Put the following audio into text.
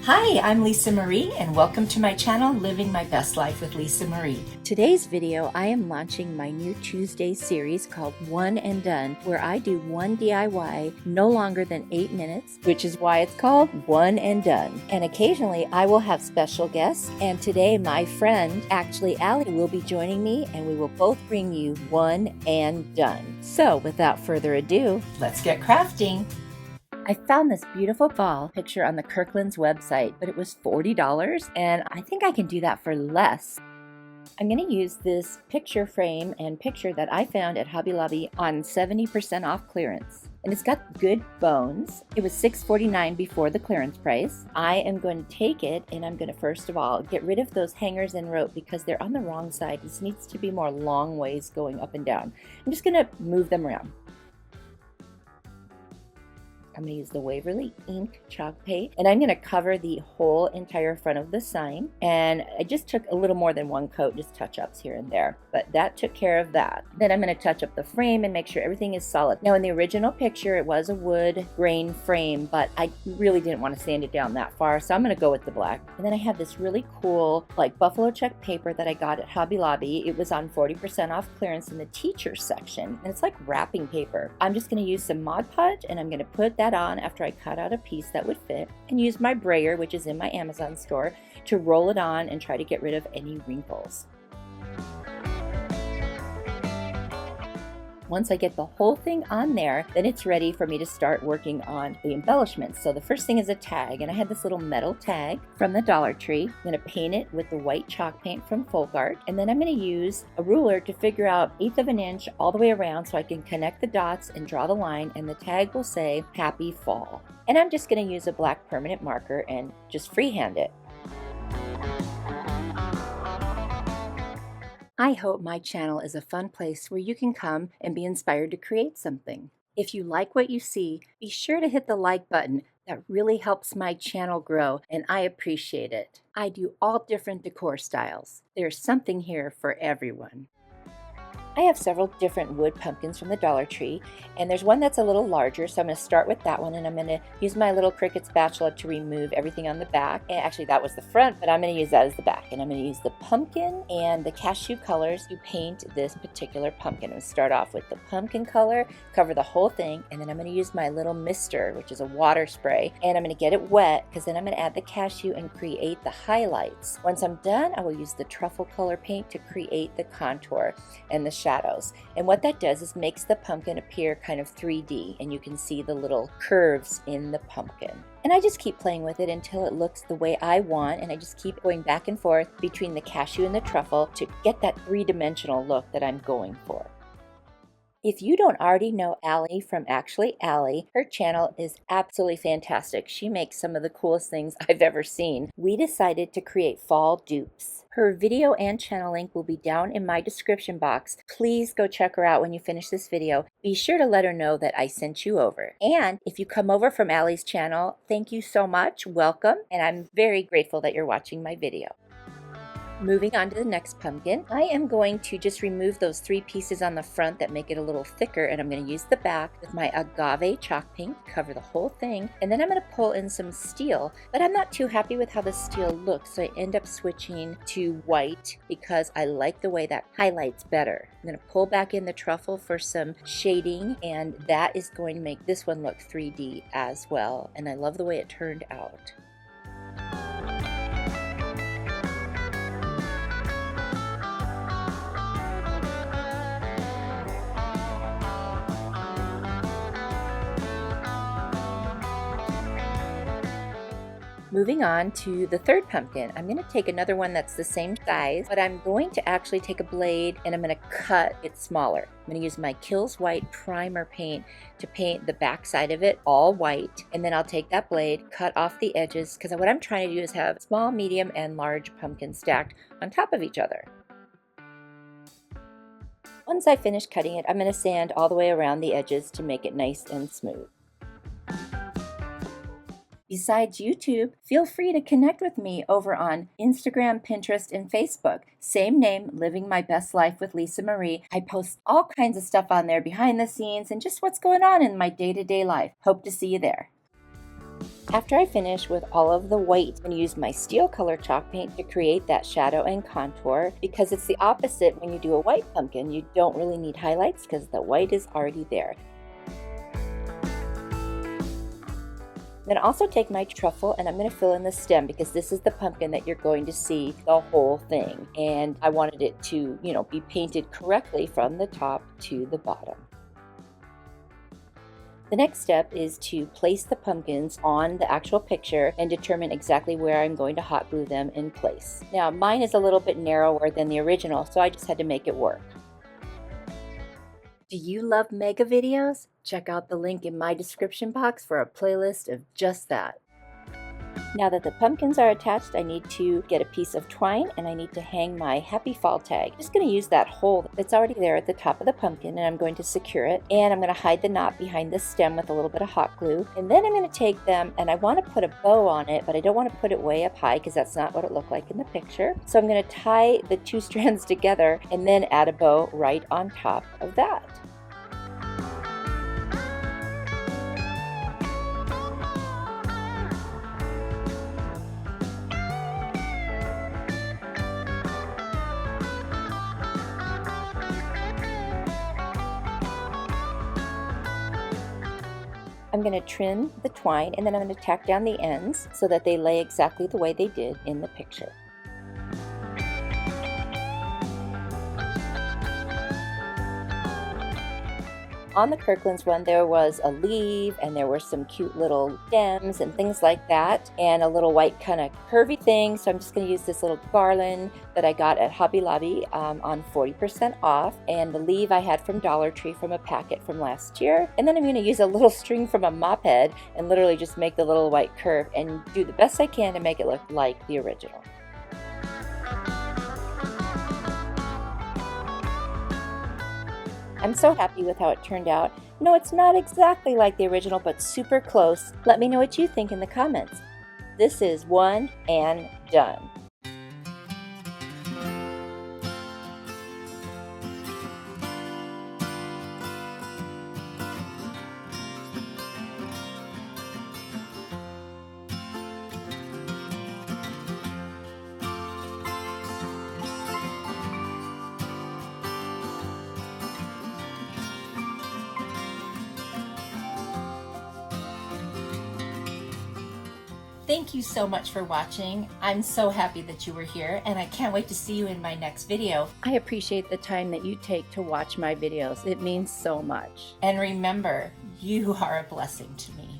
Hi, I'm Lisa Marie and welcome to my channel, Living My Best Life with Lisa Marie. Today's video, I am launching my new Tuesday series called One and Done, where I do one DIY no longer than 8 minutes, which is why it's called One and Done. And occasionally I will have special guests, and today my friend, actually Alli, will be joining me and we will both bring you One and Done. So without further ado, let's get crafting. I found this beautiful fall picture on the Kirkland's website, but it was $40, and I think I can do that for less. I'm going to use this picture frame and picture that I found at Hobby Lobby on 70% off clearance. And it's got good bones. It was $6.49 before the clearance price. I am going to take it and I'm going to first of all get rid of those hangers and rope because they're on the wrong side. This needs to be more long ways going up and down. I'm just going to move them around. I'm going to use the Waverly ink chalk paint, and I'm going to cover the whole entire front of the sign. And I just took a little more than one coat, just touch-ups here and there, but that took care of that. Then I'm going to touch up the frame and make sure everything is solid. Now in the original picture it was a wood grain frame, but I really didn't want to sand it down that far, so I'm going to go with the black. And then I have this really cool like buffalo check paper that I got at Hobby Lobby. It was on 40% off clearance in the teacher section, and it's like wrapping paper. I'm just going to use some Mod Podge and I'm going to put that on after I cut out a piece that would fit, and use my brayer, which is in my Amazon store, to roll it on and try to get rid of any wrinkles. Once I get the whole thing on there, then it's ready for me to start working on the embellishments. So the first thing is a tag, and I had this little metal tag from the Dollar Tree. I'm going to paint it with the white chalk paint from Folgart, and then I'm going to use a ruler to figure out 1/8 of an inch all the way around so I can connect the dots and draw the line, and the tag will say Happy Fall. And I'm just going to use a black permanent marker and just freehand it. I hope my channel is a fun place where you can come and be inspired to create something. If you like what you see, be sure to hit the like button. That really helps my channel grow, and I appreciate it. I do all different decor styles. There's something here for everyone. I have several different wood pumpkins from the Dollar Tree, and there's one that's a little larger, so I'm going to start with that one, and I'm going to use my little Cricut spatula to remove everything on the back. And actually that was the front, but I'm going to use that as the back, and I'm going to use the pumpkin and the cashew colors to paint this particular pumpkin. I'm going to start off with the pumpkin color, cover the whole thing, and then I'm going to use my little mister, which is a water spray, and I'm going to get it wet because then I'm going to add the cashew and create the highlights. Once I'm done, I will use the truffle color paint to create the contour and the shadows. And what that does is makes the pumpkin appear kind of 3D, and you can see the little curves in the pumpkin. And I just keep playing with it until it looks the way I want, and I just keep going back and forth between the cashew and the truffle to get that three-dimensional look that I'm going for. If you don't already know Alli from Actually Alli, her channel is absolutely fantastic. She makes some of the coolest things I've ever seen. We decided to create fall dupes. Her video and channel link will be down in my description box. Please go check her out when you finish this video. Be sure to let her know that I sent you over. And if you come over from Alli's channel, thank you so much. Welcome. And I'm very grateful that you're watching my video. Moving on to the next pumpkin, I am going to just remove those 3 pieces on the front that make it a little thicker, and I'm going to use the back with my agave chalk paint to cover the whole thing, and then I'm going to pull in some steel, but I'm not too happy with how the steel looks, so I end up switching to white because I like the way that highlights better. I'm going to pull back in the truffle for some shading, and that is going to make this one look 3D as well, and I love the way it turned out. Moving on to the third pumpkin, I'm going to take another one that's the same size, but I'm going to actually take a blade and I'm going to cut it smaller. I'm going to use my Kills White primer paint to paint the back side of it all white, and then I'll take that blade, cut off the edges, because what I'm trying to do is have small, medium, and large pumpkins stacked on top of each other. Once I finish cutting it, I'm going to sand all the way around the edges to make it nice and smooth. Besides YouTube, feel free to connect with me over on Instagram, Pinterest, and Facebook. Same name, Living My Best Life with Lisa Marie. I post all kinds of stuff on there behind the scenes and just what's going on in my day-to-day life. Hope to see you there. After I finish with all of the white, I'm going to use my steel color chalk paint to create that shadow and contour, because it's the opposite when you do a white pumpkin. You don't really need highlights because the white is already there. I'm going to also take my truffle and I'm going to fill in the stem, because this is the pumpkin that you're going to see the whole thing. And I wanted it to, be painted correctly from the top to the bottom. The next step is to place the pumpkins on the actual picture and determine exactly where I'm going to hot glue them in place. Now, mine is a little bit narrower than the original, so I just had to make it work. Do you love mega videos? Check out the link in my description box for a playlist of just that. Now that the pumpkins are attached, I need to get a piece of twine and I need to hang my Happy Fall tag. I'm just going to use that hole that's already there at the top of the pumpkin, and I'm going to secure it, and I'm going to hide the knot behind the stem with a little bit of hot glue. And then I'm going to take them and I want to put a bow on it, but I don't want to put it way up high because that's not what it looked like in the picture. So I'm going to tie the two strands together and then add a bow right on top of that. I'm going to trim the twine and then I'm going to tack down the ends so that they lay exactly the way they did in the picture. On the Kirkland's one, there was a leaf and there were some cute little stems and things like that, and a little white kind of curvy thing. So I'm just going to use this little garland that I got at Hobby Lobby on 40% off, and the leaf I had from Dollar Tree from a packet from last year. And then I'm going to use a little string from a mop head and literally just make the little white curve and do the best I can to make it look like the original. I'm so happy with how it turned out. No, it's not exactly like the original, but super close. Let me know what you think in the comments. This is one and done. Thank you so much for watching. I'm so happy that you were here, and I can't wait to see you in my next video. I appreciate the time that you take to watch my videos. It means so much. And remember, you are a blessing to me.